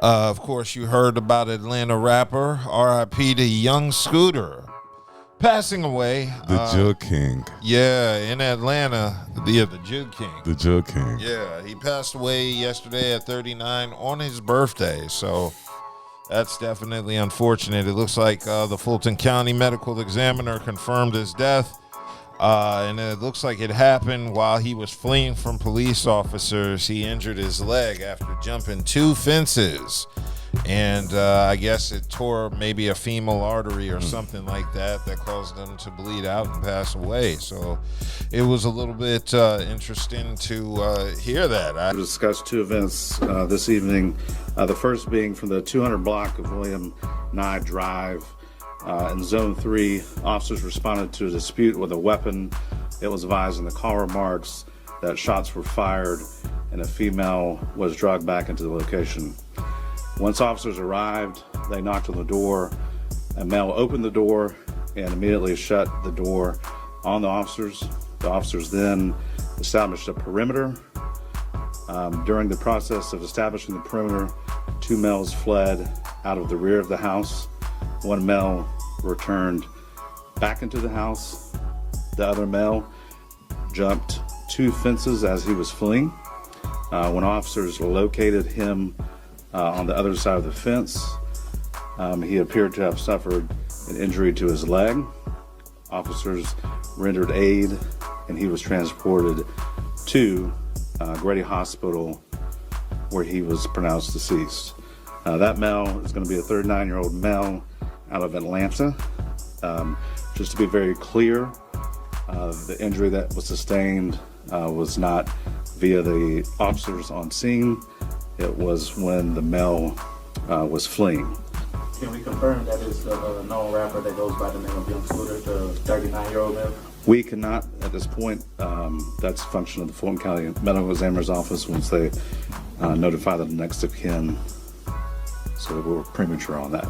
Of course, you heard about Atlanta rapper R.I.P. to Young Scooter passing away. The Jug King. Yeah, in Atlanta. The Jug King. The Jug King. Yeah, he passed away yesterday at 39 on his birthday. So that's definitely unfortunate. It looks like the Fulton County Medical Examiner confirmed his death. And it looks like it happened while he was fleeing from police officers. He injured his leg after jumping 2 fences. And I guess it tore maybe a femoral artery or something like that caused him to bleed out and pass away. So it was a little bit interesting to hear that. We discussed 2 events this evening. The first being from the 200 block of William Nye Drive. In Zone 3, officers responded to a dispute with a weapon. It was advised in the call remarks that shots were fired and a female was dragged back into the location. Once officers arrived, they knocked on the door. A male opened the door and immediately shut the door on the officers. The officers then established a perimeter. During the process of establishing the perimeter, 2 males fled out of the rear of the house. 1 male returned back into the house. The other male jumped 2 fences as he was fleeing. When officers located him on the other side of the fence, he appeared to have suffered an injury to his leg. Officers rendered aid and he was transported to Grady Hospital where he was pronounced deceased. That male is going to be a 39-year-old male out of Atlanta. Just to be very clear, the injury that was sustained was not via the officers on scene. It was when the male was fleeing. Can we confirm that it's a known rapper that goes by the name of Young Scooter, the 39-year-old male? We cannot at this point. That's a function of the Fulton County Medical Examiner's Office once they notify the next of kin. So we're premature on that.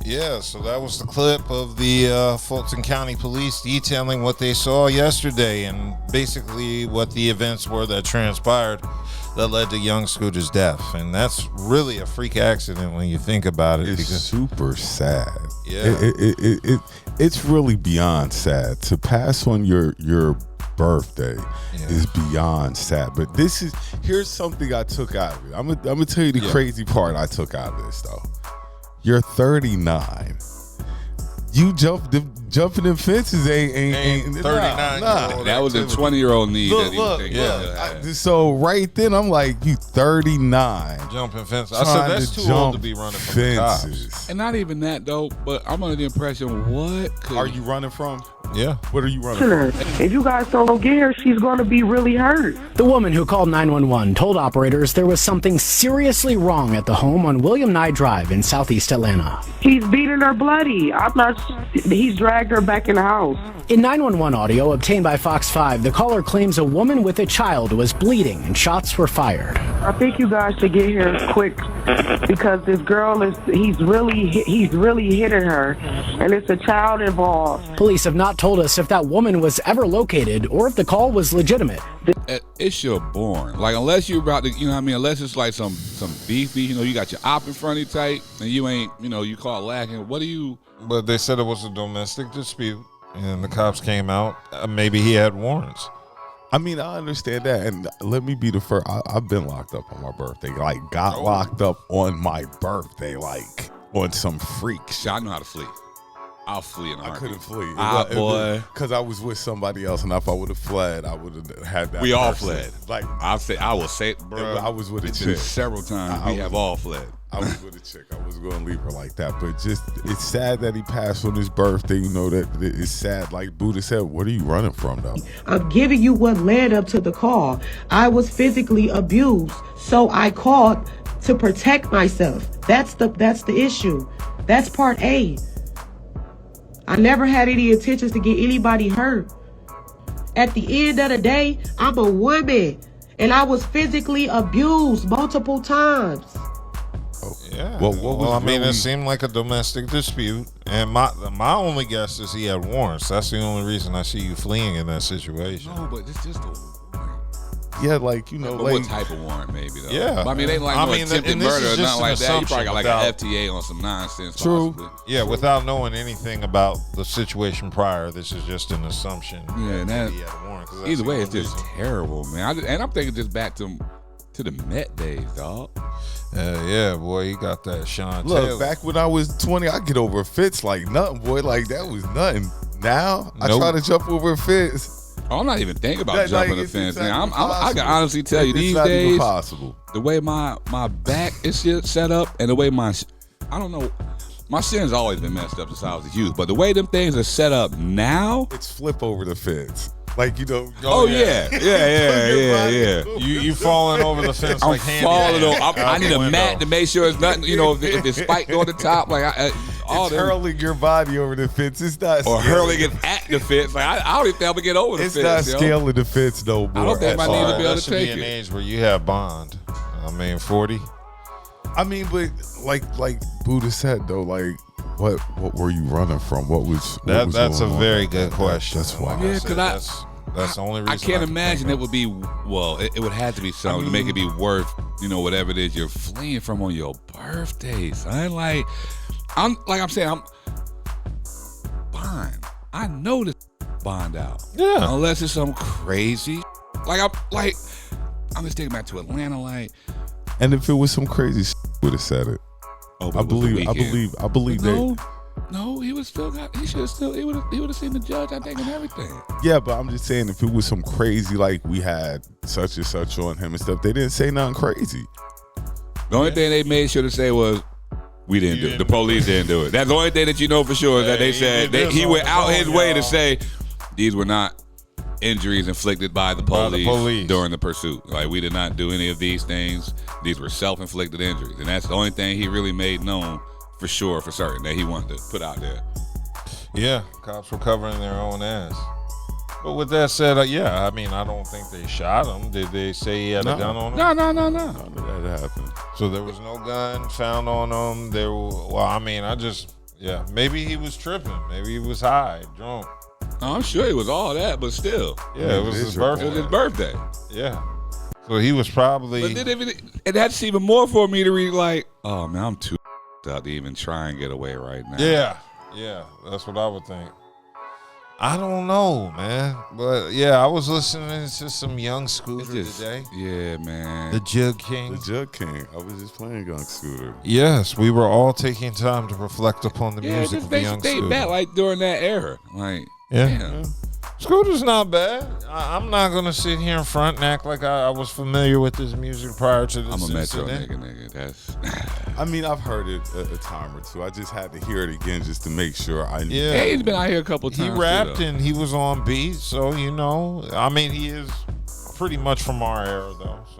Yeah, so that was the clip of the Fulton County Police detailing what they saw yesterday and basically what the events were that transpired that led to Young Scooter's death. And that's really a freak accident when you think about it. It's super sad. Yeah. It's really beyond sad. To pass on your birthday is beyond sad. But here's something I took out of it. I'm gonna tell you the crazy part I took out of this though. You're 39. You jumping in fences ain't 39. Nah. That was a 20-year-old need. So right then I'm like, you 39. Jumping fences. I said that's too old to be running from the cops. And not even that though, but I'm under the impression, what are you running from? Yeah. What are you running from? If you guys don't get her, she's going to be really hurt. The woman who called 911 told operators there was something seriously wrong at the home on William Nye Drive in southeast Atlanta. He's beating her bloody. He's dragged her back in the house. In 911 audio obtained by Fox 5, the caller claims a woman with a child was bleeding and shots were fired. I think you guys should get here quick because this girl he's really hitting her and it's a child involved. Police have not told us if that woman was ever located or if the call was legitimate. It's sure boring. Like, unless you're about to, you know what I mean? Unless it's like some beefy, you got your op in front of you tight and you ain't, you caught lacking. What do you? But they said it was a domestic dispute and the cops came out. Maybe he had warrants. I mean, I understand that, and let me be the first. I've been locked up on my birthday. Like, got locked up on my birthday, like on some freak shit. I know how to flee. I'll flee in a heartbeat. I couldn't flee. Boy. Because I was with somebody else, and if I would have fled, I would have had that. We all person. fled. Like, I will say it, bro. I was with a it's chick. been several times. We have all fled. I was with a chick. I was going to leave her like that. But just, it's sad that he passed on his birthday. That it's sad. Like Buddha said, what are you running from, though? I'm giving you what led up to the call. I was physically abused, so I called to protect myself. That's the issue. That's part A. I never had any intentions to get anybody hurt. At the end of the day, I'm a woman, and I was physically abused multiple times. Yeah. Well, it seemed like a domestic dispute, and my only guess is he had warrants. That's the only reason I see you fleeing in that situation. No, but it's just like you know, But like what type of warrant, maybe though? Yeah. But, I mean, they ain't like I no mean, attempted and this murder is or just nothing an like that. You probably got like assumption an FTA on some nonsense. True. Possibly. Yeah, without knowing anything about the situation prior, this is just an assumption. Yeah, and that, he had a warrant, 'cause that's either the way, only it's just reason. terrible, man. And I'm thinking just back to the Met days, dog. Yeah, boy, you got that Sean look, Taylor. back when I was 20, I get over fits like nothing, boy. Like that was nothing. Now I Nope. try to jump over fits. I'm not even thinking about That, jumping like, the it's fence. not Man. even I can possible. honestly tell you It's these not even days, possible. the way my back is set up and the way I don't know, my shin's always been messed up since I was a youth, but the way them things are set up now, It's flip over the fence. Like you know. oh yeah. You falling over the fence I'm like Handy falling Man over. out I need the a window. mat to make sure it's nothing. You know, if it's spiked on the top, like all It's them, hurling your body over the fence. It's not or scaling. hurling it at the fence. Like I don't even think I'm gonna get over the It's fence. not yo. scaling the fence no more. I don't think at my all. knee to be able That to should be take an it. age where you have bond. I mean, 40. I mean, but like Buddha said though, like what were you running from? What was That's a going on? very good question. That's why. Like Yeah, said, 'cause that's the only reason I can't can imagine think it of. would be. Well, it would have to be something to make it be worth, whatever it is you're fleeing from on your birthday, son. I'm bond. I know this bond out. Yeah. Unless it's some crazy. I'm just thinking back to Atlanta. Like, And if it was some crazy would have said it. oh, but I it was the believe weekend. that. No, he would still got. He should have still. He would have seen the judge. I think and everything. Yeah, but I'm just saying if it was some crazy like we had such and such on him and stuff, they didn't say nothing crazy. The only thing they made sure to say was, we didn't do it. The police didn't do it. That's the only thing that you know for sure is that they Hey, said he did he on went the out phone, his way to y'all. say these were not injuries inflicted by the By the police, police. during the pursuit. Like, we did not do any of these things. These were self-inflicted injuries. And that's the only thing he really made known for sure, for certain, that he wanted to put out there. Yeah, cops were covering their own ass. But with that said, yeah, I mean, I don't think they shot him. Did they say he had a gun on him? No. None of that happened. So there was no gun found on him. Maybe he was tripping. Maybe he was high, drunk. I'm sure it was all that, but still. Yeah, it was his It birthday. was his birthday. Yeah. So he was probably. But then and that's even more for me to read like, oh, man, I'm too out to even try and get away right now. Yeah, that's what I would think. I don't know, man. But yeah, I was listening to some Young Scooter today. Yeah, man. The Jug King. The Jug King. I was just playing Young Scooter. Yes, we were all taking time to reflect upon the Yeah, music just of the makes Young you think Scooter. back like during that era. Like, Yeah. damn. Scooter's not bad. I'm not gonna sit here in front and act like I was familiar with this music prior to this I'm a Metro incident. nigga. That's I mean, I've heard it a time or two. I just had to hear it again just to make sure I knew. Yeah. yeah, he's been out here a couple times. He too, rapped though. and he was on beat, so I mean, he is pretty much from our era though. So.